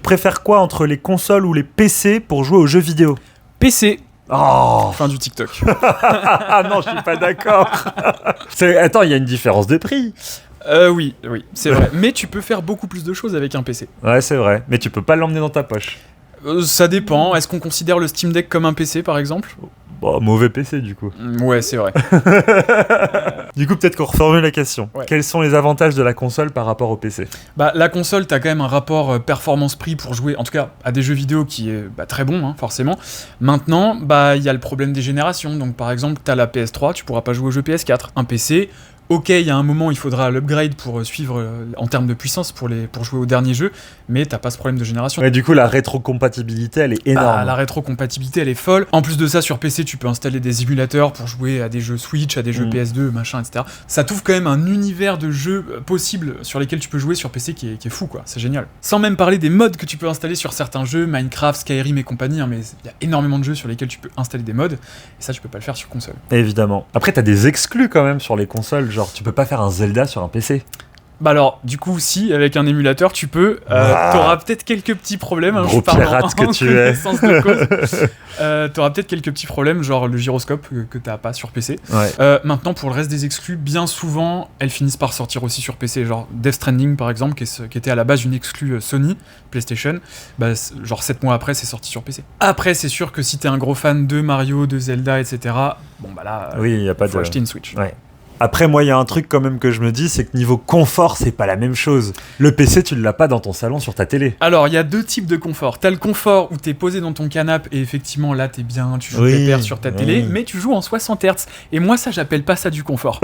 préfères quoi entre les consoles ou les PC pour jouer aux jeux vidéo ? PC. Oh. Fin du TikTok. Ah non, je suis pas d'accord. Attends, il y a une différence de prix. Oui, c'est vrai. Mais tu peux faire beaucoup plus de choses avec un PC. Ouais, c'est vrai. Mais tu peux pas l'emmener dans ta poche. Ça dépend. Est-ce qu'on considère le Steam Deck comme un PC, par exemple ? Bon, mauvais PC, du coup. Ouais, c'est vrai. Du coup, peut-être qu'on reformule la question. Ouais. Quels sont les avantages de la console par rapport au PC ? Bah, la console, t'as quand même un rapport performance-prix pour jouer, en tout cas, à des jeux vidéo qui est très bon, hein, forcément. Maintenant, il y a le problème des générations. Donc, par exemple, t'as la PS3, tu pourras pas jouer aux jeux PS4. Un PC... Ok, il y a un moment, il faudra l'upgrade pour suivre en termes de puissance pour jouer au dernier jeu, mais t'as pas ce problème de génération. Et du coup, la rétrocompatibilité, elle est énorme. La rétrocompatibilité, elle est folle. En plus de ça, sur PC, tu peux installer des émulateurs pour jouer à des jeux Switch, à des jeux PS2, machin, etc. Ça t'ouvre quand même un univers de jeux possibles sur lesquels tu peux jouer sur PC qui est fou, quoi. C'est génial. Sans même parler des mods que tu peux installer sur certains jeux, Minecraft, Skyrim et compagnie, hein, mais il y a énormément de jeux sur lesquels tu peux installer des mods, et ça, tu peux pas le faire sur console. Évidemment. Après, t'as des exclus quand même sur les consoles. Genre, tu peux pas faire un Zelda sur un PC. Bah alors, du coup, si, avec un émulateur, tu peux. T'auras peut-être quelques petits problèmes. Gros pirate que tu es. De cause. T'auras peut-être quelques petits problèmes, genre le gyroscope que t'as pas sur PC. Ouais. Maintenant, pour le reste des exclus, bien souvent, elles finissent par sortir aussi sur PC. Genre Death Stranding, par exemple, qui était à la base une exclue Sony, PlayStation. Genre 7 mois après, c'est sorti sur PC. Après, c'est sûr que si t'es un gros fan de Mario, de Zelda, etc., bon bah là, oui, y a pas faut acheter une Switch. Ouais. Après, moi, il y a un truc quand même que je me dis, c'est que niveau confort, c'est pas la même chose. Le PC, tu l'as pas dans ton salon sur ta télé. Alors, il y a deux types de confort. T'as le confort où t'es posé dans ton canapé et effectivement, là, t'es bien, tu joues pépère sur ta télé, mais tu joues en 60 Hz. Et moi, ça, j'appelle pas ça du confort.